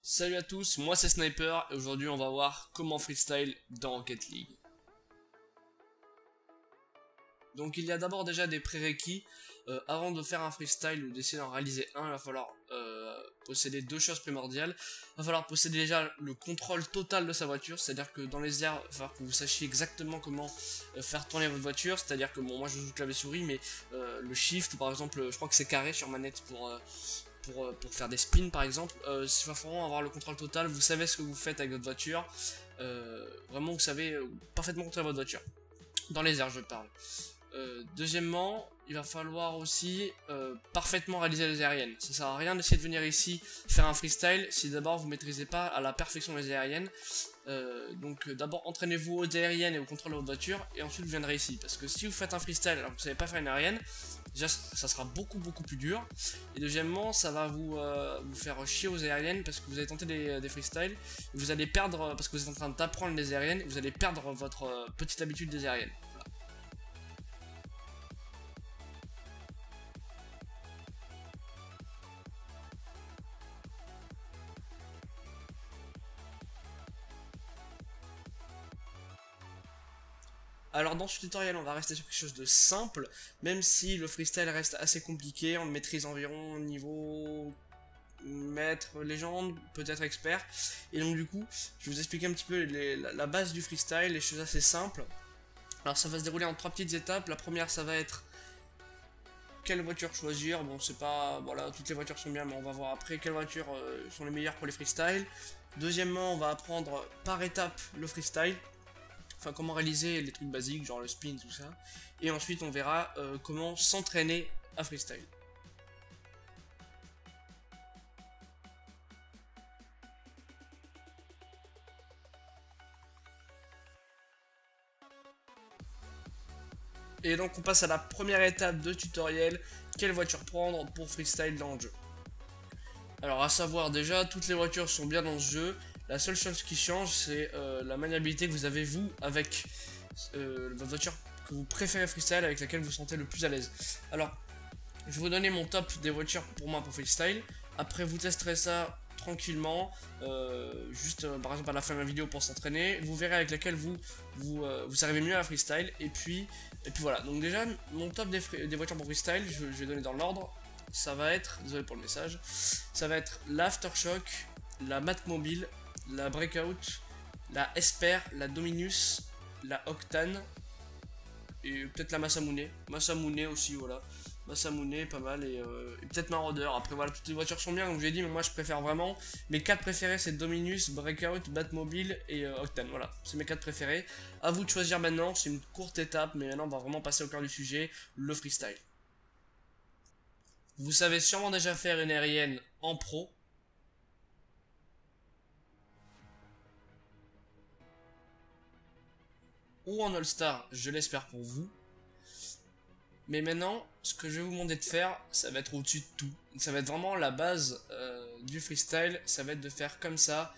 Salut à tous, moi c'est Sniper et aujourd'hui on va voir comment freestyle dans Rocket League. Donc il y a d'abord déjà des prérequis. Avant de faire un freestyle ou d'essayer d'en réaliser un, il va falloir posséder deux choses primordiales. Il va falloir posséder déjà le contrôle total de sa voiture, c'est-à-dire que dans les airs, il va falloir que vous sachiez exactement comment faire tourner votre voiture. C'est-à-dire que bon, moi je joue clavier souris, mais le shift par exemple, je crois que c'est carré sur manette pour faire des spins par exemple. Il va vraiment avoir le contrôle total, vous savez ce que vous faites avec votre voiture. Vraiment vous savez parfaitement contrôler votre voiture. Dans les airs je parle. Deuxièmement, il va falloir aussi parfaitement réaliser les aériennes. Ça sert à rien d'essayer de venir ici faire un freestyle si d'abord vous maîtrisez pas à la perfection les aériennes. Donc d'abord entraînez-vous aux aériennes et au contrôle de votre voiture et ensuite vous viendrez ici. Parce que si vous faites un freestyle alors que vous savez pas faire une aérienne, déjà ça sera beaucoup plus dur. Et deuxièmement ça va vous faire chier aux aériennes parce que vous allez tenter des freestyles. Vous allez perdre, parce que vous êtes en train d'apprendre les aériennes, vous allez perdre votre petite habitude des aériennes. Alors dans ce tutoriel on va rester sur quelque chose de simple, même si le freestyle reste assez compliqué, on le maîtrise environ au niveau maître, légende, peut-être expert. Et donc du coup, je vais vous expliquer un petit peu la base du freestyle, les choses assez simples. Alors ça va se dérouler en trois petites étapes. La première ça va être quelle voiture choisir. Bon c'est pas, voilà, toutes les voitures sont bien, mais on va voir après quelles voitures sont les meilleures pour les freestyles. Deuxièmement on va apprendre par étape le freestyle. Enfin comment réaliser les trucs basiques genre le spin tout ça, et ensuite on verra comment s'entraîner à freestyle. Et donc on passe à la première étape de tutoriel, quelle voiture prendre pour freestyle dans le jeu. Alors à savoir déjà, toutes les voitures sont bien dans ce jeu, la seule chose qui change c'est la maniabilité que vous avez vous avec votre voiture que vous préférez freestyle, avec laquelle vous vous sentez le plus à l'aise. Alors je vais vous donner mon top des voitures pour moi pour freestyle, après vous testerez ça tranquillement, juste par exemple à la fin de la vidéo pour s'entraîner, vous verrez avec laquelle vous arrivez mieux à freestyle, et puis voilà. Donc déjà mon top des voitures pour freestyle, je vais donner dans l'ordre. Ça va être, désolé pour le message, ça va être l'Aftershock, la Batmobile, la Breakout, la Esper, la Dominus, la Octane et peut-être la Masamune. Masamune aussi, voilà. Masamune, pas mal, et peut-être Marauder. Après voilà, toutes les voitures sont bien comme je l'ai dit, mais moi je préfère vraiment, mes 4 préférés c'est Dominus, Breakout, Batmobile et Octane. Voilà, c'est mes 4 préférés. À vous de choisir maintenant, c'est une courte étape, mais maintenant on va vraiment passer au cœur du sujet, le freestyle. Vous savez sûrement déjà faire une aérienne en pro. Ou en All-Star, je l'espère pour vous. Mais maintenant, ce que je vais vous demander de faire, ça va être au-dessus de tout. Ça va être vraiment la base du freestyle. Ça va être de faire comme ça,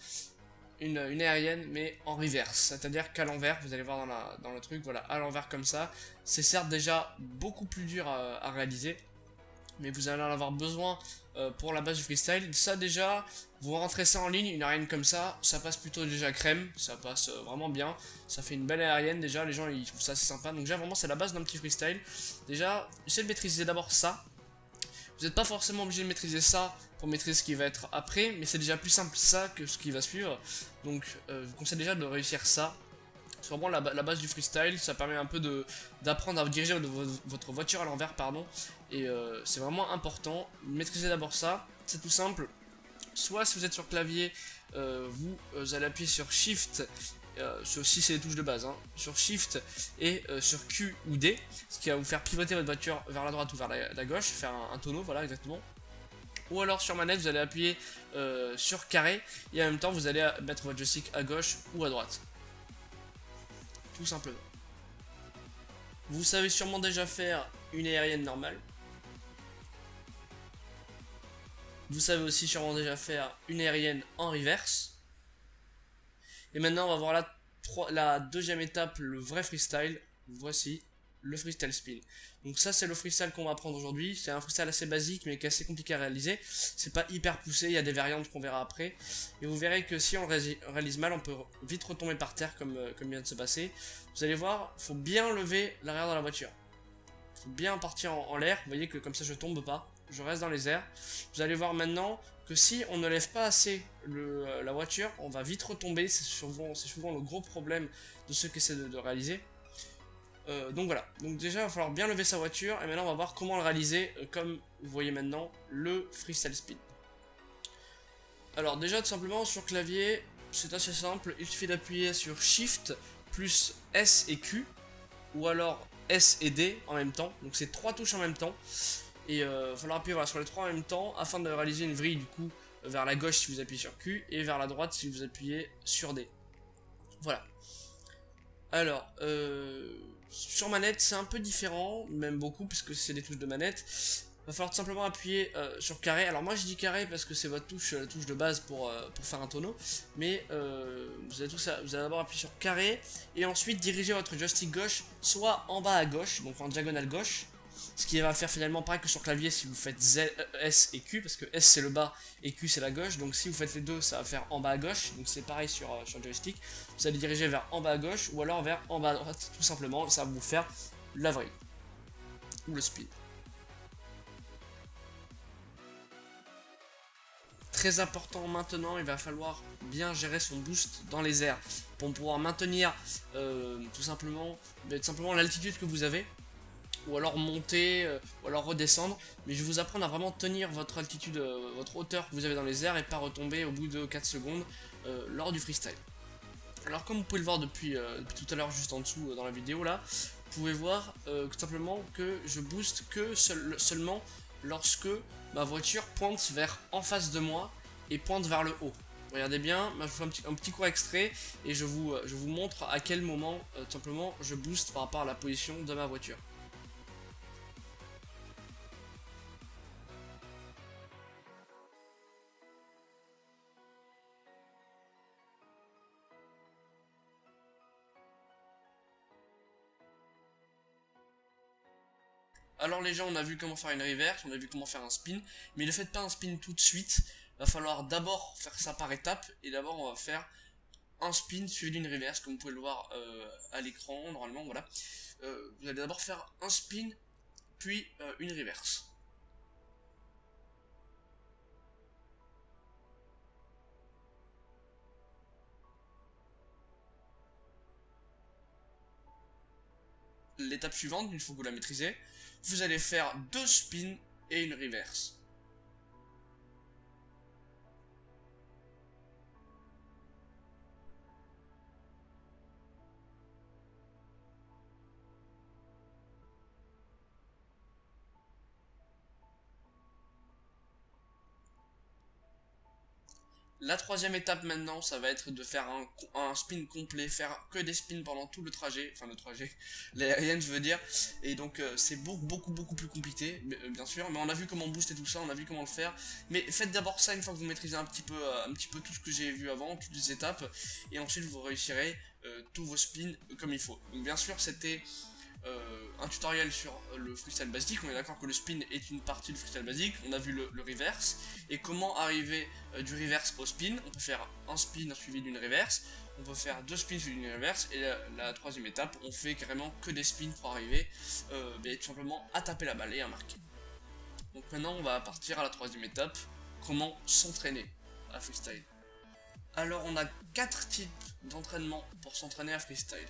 une aérienne, mais en reverse. C'est-à-dire qu'à l'envers, vous allez voir dans le truc, voilà, à l'envers comme ça. C'est certes déjà beaucoup plus dur à réaliser, mais vous allez en avoir besoin pour la base du freestyle. Ça déjà, vous rentrez ça en ligne, une aérienne comme ça passe plutôt déjà crème, ça passe vraiment bien, ça fait une belle aérienne déjà, les gens ils trouvent ça assez sympa. Donc déjà vraiment c'est la base d'un petit freestyle. Déjà, essayez de maîtriser d'abord ça. Vous n'êtes pas forcément obligé de maîtriser ça pour maîtriser ce qui va être après, mais c'est déjà plus simple ça que ce qui va suivre. Donc je vous conseille déjà de réussir ça. C'est vraiment la base du freestyle, ça permet un peu d'apprendre à diriger votre voiture à l'envers, pardon. Et c'est vraiment important, maîtrisez d'abord ça, c'est tout simple. Soit si vous êtes sur clavier, vous allez appuyer sur Shift, si c'est les touches de base, hein, sur Shift et sur Q ou D, ce qui va vous faire pivoter votre voiture vers la droite ou vers la gauche, faire un tonneau, voilà exactement. Ou alors sur manette, vous allez appuyer sur carré, et en même temps vous allez mettre votre joystick à gauche ou à droite. Tout simplement. Vous savez sûrement déjà faire une aérienne normale. Vous savez aussi sûrement déjà faire une aérienne en reverse. Et maintenant on va voir la deuxième étape, le vrai freestyle. Voici le freestyle spin. Donc ça c'est le freestyle qu'on va apprendre aujourd'hui. C'est un freestyle assez basique mais qui est assez compliqué à réaliser. C'est pas hyper poussé, il y a des variantes qu'on verra après. Et vous verrez que si on le réalise mal, on peut vite retomber par terre comme vient de se passer. Vous allez voir, faut bien lever l'arrière de la voiture. Faut bien partir en l'air. Vous voyez que comme ça je tombe pas, je reste dans les airs. Vous allez voir maintenant que si on ne lève pas assez la voiture, on va vite retomber. C'est souvent le gros problème de ceux qui essaient de réaliser. Donc voilà, donc déjà il va falloir bien lever sa voiture et maintenant on va voir comment le réaliser comme vous voyez maintenant le freestyle spin. Alors déjà tout simplement sur clavier c'est assez simple, il suffit d'appuyer sur Shift plus S et Q ou alors S et D en même temps, donc c'est 3 touches en même temps et il va falloir appuyer voilà, sur les 3 en même temps afin de réaliser une vrille du coup vers la gauche si vous appuyez sur Q et vers la droite si vous appuyez sur D. Voilà. Alors, sur manette, c'est un peu différent, même beaucoup, puisque c'est des touches de manette. Il va falloir tout simplement appuyer sur carré. Alors moi je dis carré parce que c'est votre touche, la touche de base pour faire un tonneau. Mais vous allez d'abord appuyer sur carré et ensuite diriger votre joystick gauche soit en bas à gauche, donc en diagonale gauche. Ce qui va faire finalement pareil que sur clavier si vous faites S et Q, parce que S c'est le bas et Q c'est la gauche, donc si vous faites les deux ça va faire en bas à gauche, donc c'est pareil sur le joystick, vous allez diriger vers en bas à gauche ou alors vers en bas à droite tout simplement, ça va vous faire la vrille, ou le speed. Très important maintenant, il va falloir bien gérer son boost dans les airs, pour pouvoir maintenir tout simplement l'altitude que vous avez, ou alors monter, ou alors redescendre, mais je vais vous apprendre à vraiment tenir votre altitude, votre hauteur que vous avez dans les airs et pas retomber au bout de 4 secondes lors du freestyle. Alors comme vous pouvez le voir depuis tout à l'heure juste en dessous dans la vidéo là, vous pouvez voir tout simplement que je booste que seulement lorsque ma voiture pointe vers en face de moi et pointe vers le haut. Regardez bien, je vous fais un petit court extrait et je vous montre à quel moment tout simplement je booste par rapport à la position de ma voiture. Alors les gens, on a vu comment faire une reverse, on a vu comment faire un spin, mais ne faites pas un spin tout de suite, va falloir d'abord faire ça par étapes, et d'abord on va faire un spin suivi d'une reverse, comme vous pouvez le voir à l'écran, normalement, voilà. Vous allez d'abord faire un spin, puis une reverse. L'étape suivante, une fois que vous la maîtrisez, vous allez faire 2 spins et une reverse. La troisième étape maintenant, ça va être de faire un spin complet, faire que des spins pendant tout le trajet, enfin le trajet, l'aérienne je veux dire, et donc c'est beaucoup plus compliqué, bien sûr, mais on a vu comment booster tout ça, on a vu comment le faire, mais faites d'abord ça une fois que vous maîtrisez un petit peu tout ce que j'ai vu avant, toutes les étapes, et ensuite vous réussirez tous vos spins comme il faut. Donc bien sûr c'était un tutoriel sur le freestyle basique, on est d'accord que le spin est une partie du freestyle basique, on a vu le reverse, et comment arriver du reverse au spin. On peut faire un spin suivi d'une reverse, on peut faire 2 spins suivi d'une reverse, et la troisième étape, on fait carrément que des spins pour arriver tout simplement à taper la balle et à marquer. Donc maintenant on va partir à la troisième étape, comment s'entraîner à freestyle. Alors on a 4 types d'entraînement pour s'entraîner à freestyle.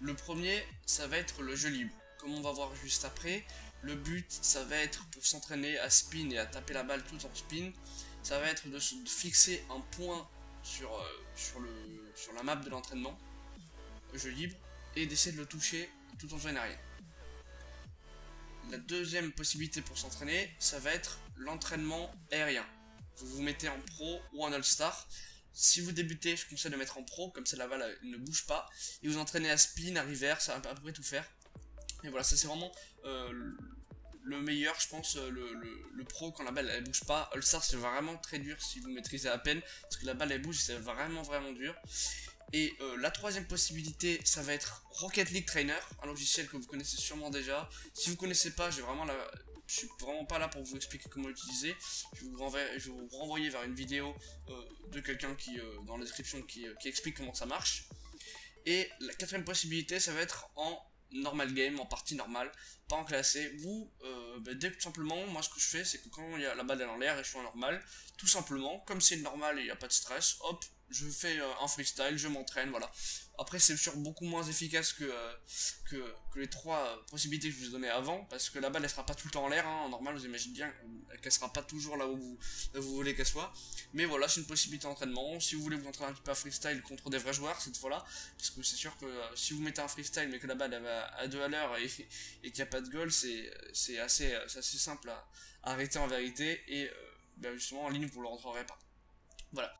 Le premier, ça va être le jeu libre. Comme on va voir juste après, le but, ça va être pour s'entraîner à spin et à taper la balle tout en spin, ça va être de fixer un point sur la map de l'entraînement, jeu libre, et d'essayer de le toucher tout en faisant une aérienne. La deuxième possibilité pour s'entraîner, ça va être l'entraînement aérien. Vous vous mettez en pro ou en all-star. Si vous débutez, je conseille de mettre en pro, comme ça la balle ne bouge pas. Et vous entraînez à spin, à reverse, à peu près tout faire. Et voilà, ça c'est vraiment le meilleur, je pense, le pro quand la balle elle bouge pas. All-star c'est vraiment très dur si vous maîtrisez à peine, parce que la balle elle bouge, c'est vraiment dur. Et la troisième possibilité, ça va être Rocket League Trainer, un logiciel que vous connaissez sûrement déjà. Si vous connaissez pas, je suis vraiment pas là pour vous expliquer comment l'utiliser. Je vais vous renvoyer vers une vidéo de quelqu'un qui, dans la description, qui explique comment ça marche. Et la quatrième possibilité, ça va être en normal game, en partie normale, pas en classé, où dès que tout simplement, moi ce que je fais, c'est que quand la balle est en l'air et je suis en normal, tout simplement, comme c'est normal et il n'y a pas de stress, hop, je fais un freestyle, je m'entraîne, voilà. Après c'est sûr beaucoup moins efficace que les trois possibilités que je vous ai données avant, parce que la balle elle sera pas tout le temps en l'air, hein, en normal vous imaginez bien qu'elle sera pas toujours là où vous voulez qu'elle soit. Mais voilà, c'est une possibilité d'entraînement. Si vous voulez vous entraîner un petit peu à freestyle contre des vrais joueurs cette fois-là, parce que c'est sûr que si vous mettez un freestyle mais que la balle elle va à 2 à l'heure et qu'il n'y a pas de goal, c'est assez simple à arrêter en vérité, et justement en ligne vous ne le rentrerez pas. Voilà.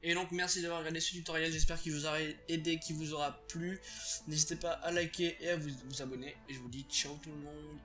Et donc merci d'avoir regardé ce tutoriel, j'espère qu'il vous aura aidé, qu'il vous aura plu. N'hésitez pas à liker et à vous abonner. Et je vous dis ciao tout le monde.